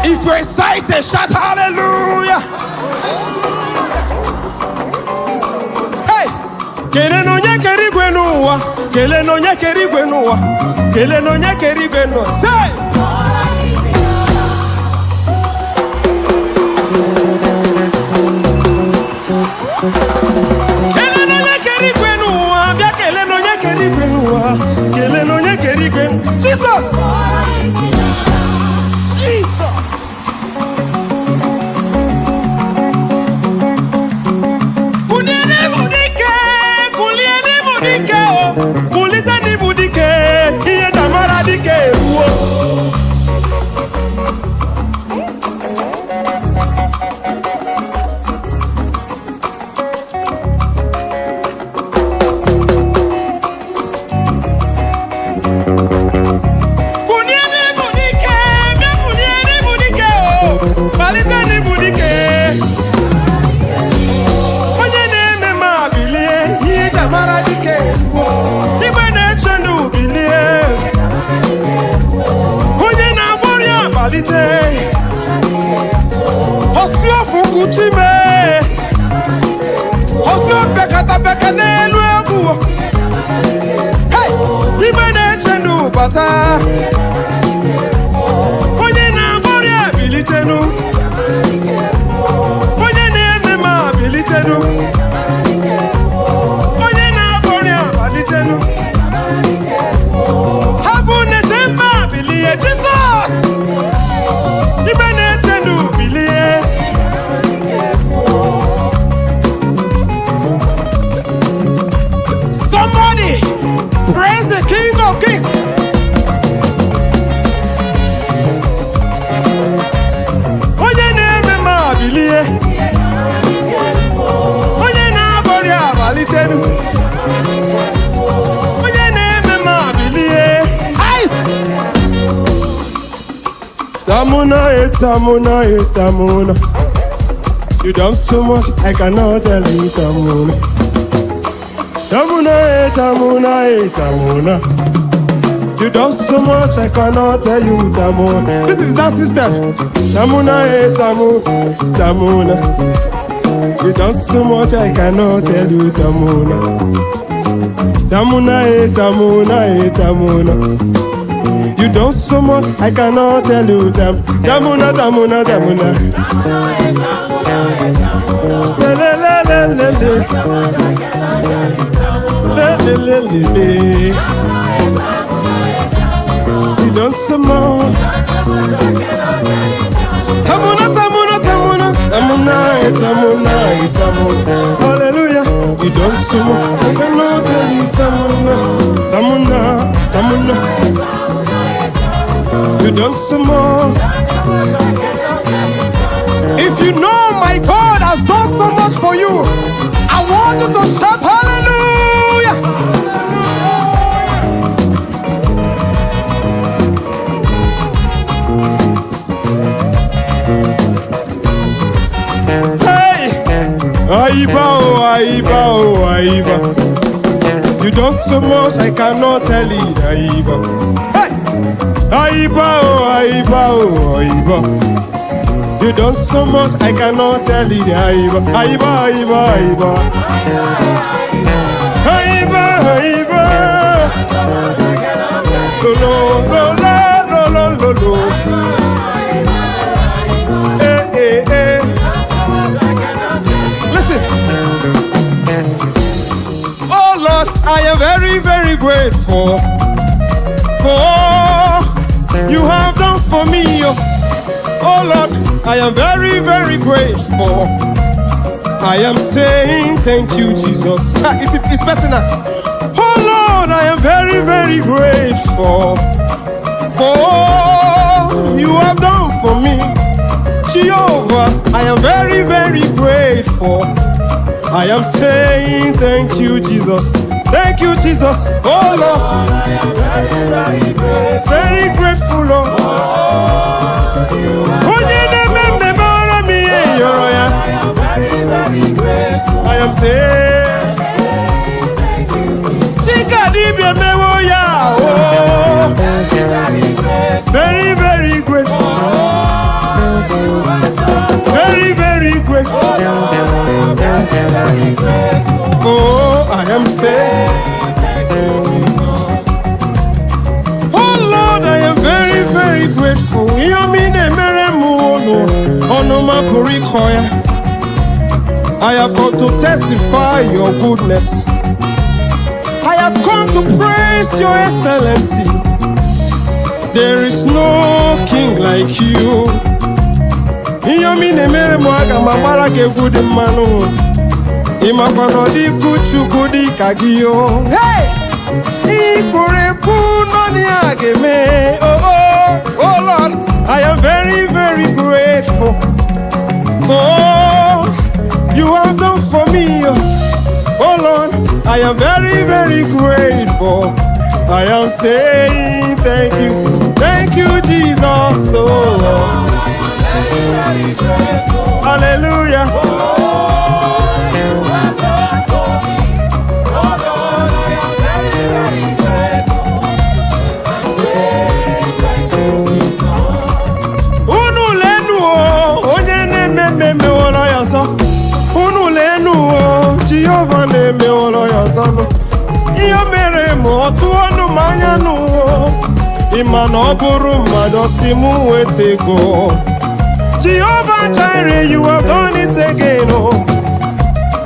If you're excited, shout hallelujah. Hey! Kele no nye keri gwenuwa, kele no nye keri gwenuwa, kele no nye keri gwenuwa. Say! Kele no nye keri gwenuwa, bia kele no nye keri gwenuwa, kele no nye keri gwenuwa. Jesus! Tamuna, you done so much, I cannot tell you, Tamuna. Tamuna, you done so much, I cannot tell you, Tamuna. This is that system. Tamuna, you done so much, I cannot tell you, Tamuna. Tamuna. You done so much, I cannot tell you them. Tamuna. Say le. You done so much. Tamuna. Hallelujah. You done so much, I cannot tell you, Tamuna. You done some more. If you know my God has done so much for you, I want you to shout hallelujah. Hey, Aiba. You done so much, I cannot tell it, Aiba. Hey! Aiba. You done so much, I cannot tell it, Aiba. Lo. Hey. Listen. Oh Lord, I am very, very grateful for all you have done for me. Oh Lord, I am very, very grateful. I am saying thank you, Jesus. It's personal. Oh Lord, I am very, very grateful for all you have done for me. Jehovah, I am very, very grateful. I am saying thank you, Jesus. Thank you, Jesus. Oh Lord, I am very grateful, Lord. I am saying very, very grateful. grateful. I have come to testify your goodness. I have come to praise your excellency. There is no king like you. Hey! Oh Lord, I am very, very grateful for all you have done for me. Oh Lord, I am very, very grateful. I am saying thank you, Jesus. Oh Lord, hallelujah. Jehovah name olo yasano. Iyo mere mo tu onu manyanu. Imano buru madosimu wetego. Jehovah Jireh, you have done it again, oh.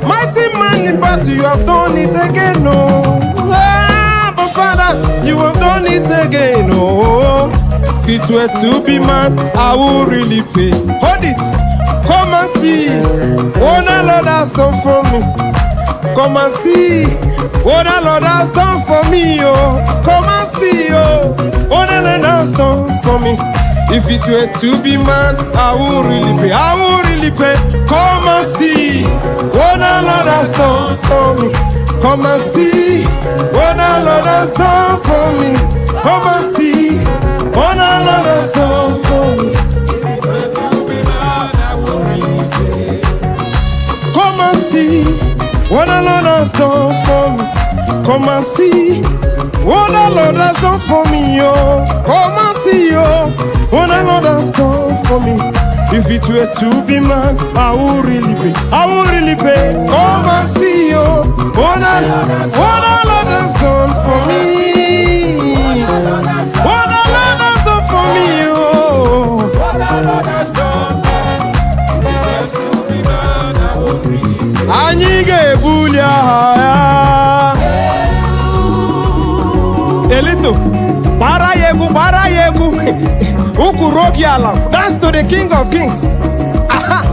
Mighty man in battle, you have done it again, oh. But Father, you have done it again, oh. If it were to be man, I would really pay. Hold it. Come and see what the Lord has done for me. Come and see what the Lord has done for me, oh. Come and see, oh, what the Lord has done for me. If it were to be man, I would really pay. I would really pay. Come and see what the Lord has done for me. Come and see what the Lord has done for me. Come and see what the Lord has done for me. Come and see what the Lord has done for me. Come and see what the Lord has done for me, oh. Come and see, oh, what the Lord has done for me. If it were to be man, I would really pay. I would really pay. Come and see, oh, what the Lord has done for me. What the Lord has done for me, oh. What the Lord has done for me. Anyige bulia Elito Bara yegu Ukurogi alam. Dance to the King of Kings. Aha.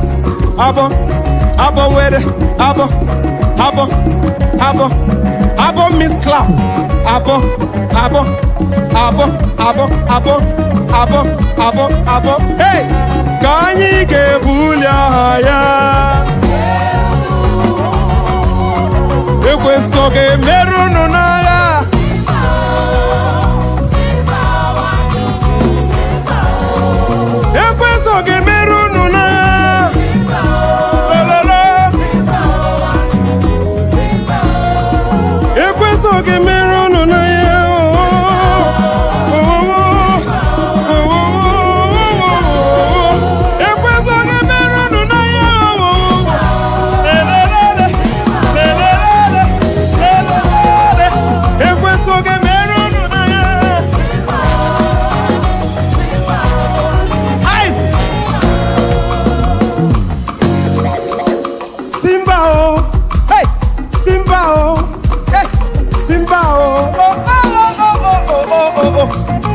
Abo wede Abo Miss Clap. Abo Hey, Kanyige bulia ya Ekwesoge meruno na ya Ekwesoge meruno na ya Ekwesoge meruno na ya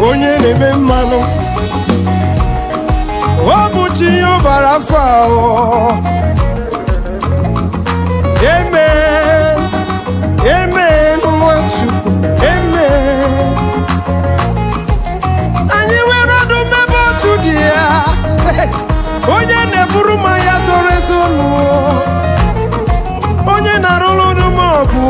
Onye neme mmanụ Obuchi obara fao. Amen. Amen. Nwachukwu. Amen. Anyị were ọdụ mmebe otu dị ya. Onye na-eburu ma ya zoro ezo nụ. Onye na-arụrụ ọdụ ma ọgụ.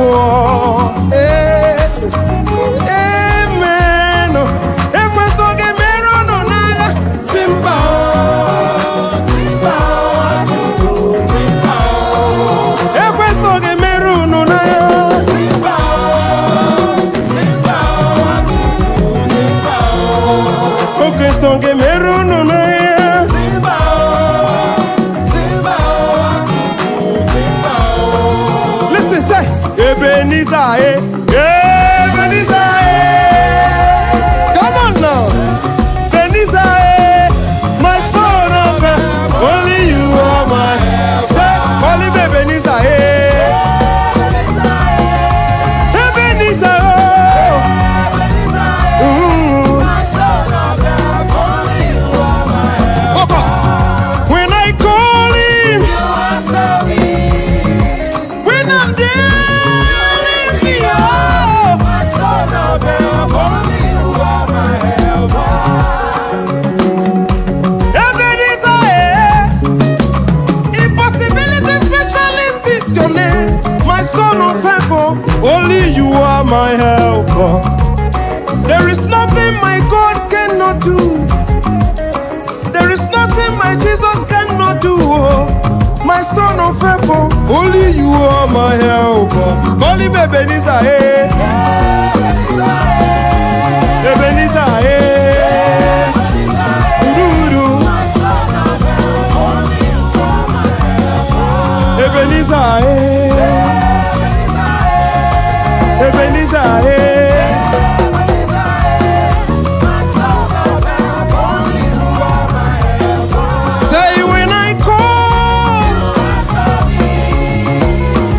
my stone of favor. Only you are my helper. Call him Ebenezer, eh? Ebenezer, eh? Ududu. Ebenezer, eh? Ebenezer, eh? Say when I call,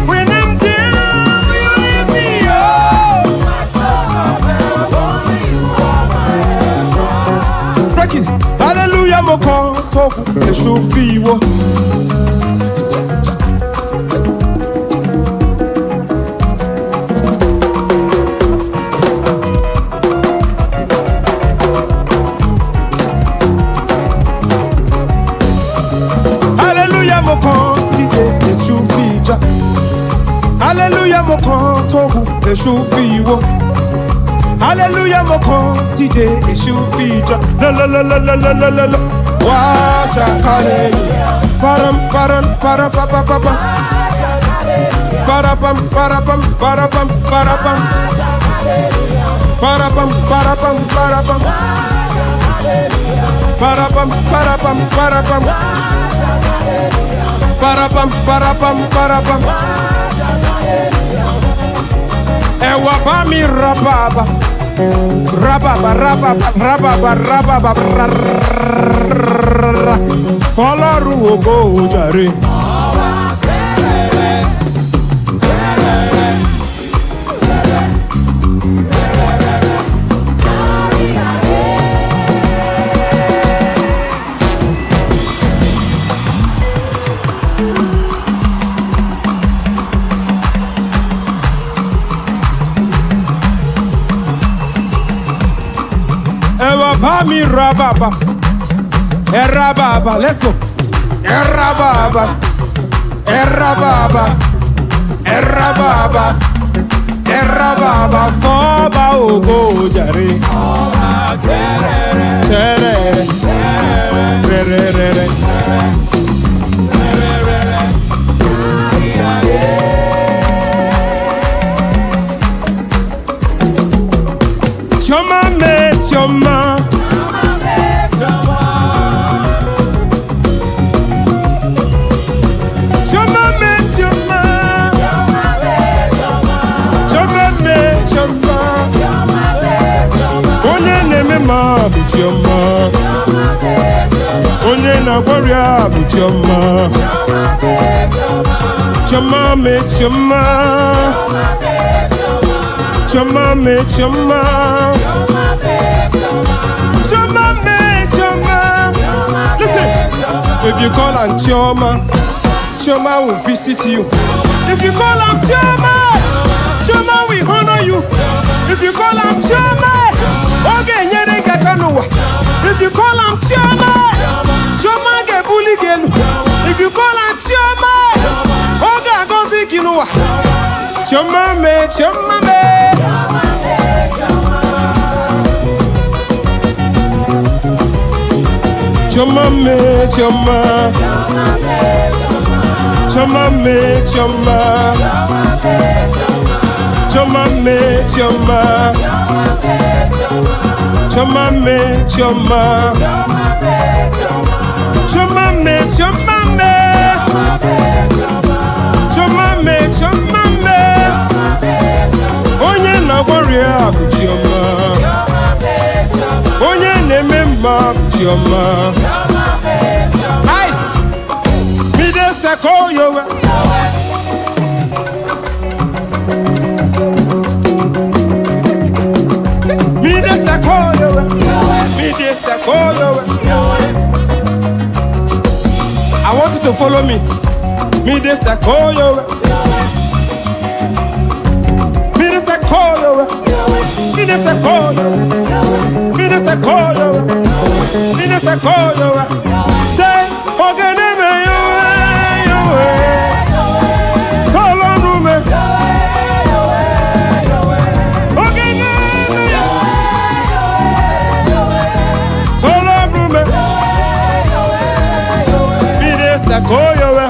when I'm down, you lift me up. Break it. Hallelujah, moko toku eshufiwo. Hallelujah, mo kan togu eshu fiwo. Hallelujah, mo kan tide eshu fija. La la la la la la la la la. Wacha kale. Param param para pa pa pa pa. Parapam parapam parapam parapam. Parapam parapam parapam. Parapam parapam parapam. Parapam parapam parapam. Ewa ba mi rababa. Rababa rababa rababa rababa. Fọlọ́run ògo jàre. Bami rababa, erababa, let's go. Erababa, erababa, erababa, erababa, foba ogo jare. Terere, terere, choma me choma. Onye na gwaria bụ Chioma. Chioma me Chioma. Chioma me Chioma. Chioma me Chioma. Listen, if you call on Chioma, Chioma will visit you. If you call on Chioma, Chioma will honor you. If you call on Chioma, okay, nyere kakanuwa. If you call him Chioma, Chioma get bully gelu. If you call him Chioma, Oga gozi kinuwa. Chioma me, Chioma me. Chioma me, Chioma. Chioma me, Chioma. Chioma me, Chioma. Chioma me, Chioma. Chioma me, Chioma me. Chioma me, Chioma me. Onye na gwaria bụ Chioma. Onye na-eme mma bụ Chioma. Ice. Mi de seko yowe. Mi de seko yowe. Mi de seko yowe. I want you to follow me. Mi de seko yowe. Mi de seko yowe. Mi de seko yowe. Mi de seko yowe. Mi de seko yowe. Say, ogene me yowe yowe. Solo nume. Ogene me solo nume. Mi de seko yowe.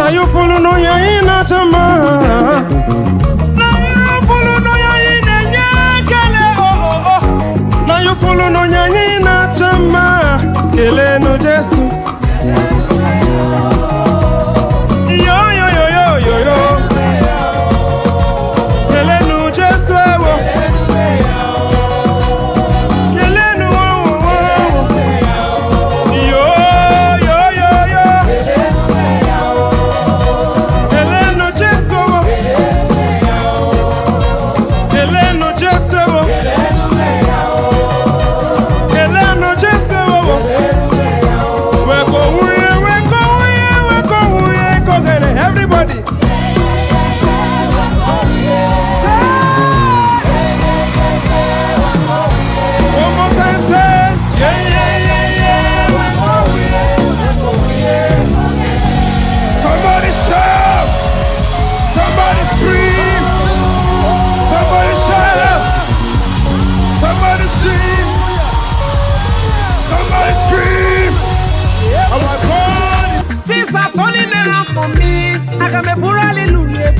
Now you follow no ya in a chama. Now you follow no ya in a kele oh. Now you follow no ya in a chama. Kele no Jesu. Yo. Kele no Jesu. Kele no yo. Everybody. One more time, say yeah. Somebody shout. Somebody scream. Somebody shout. Somebody scream. Somebody scream. Oh my God. Things are turning around for me. I can be poor, hallelujah.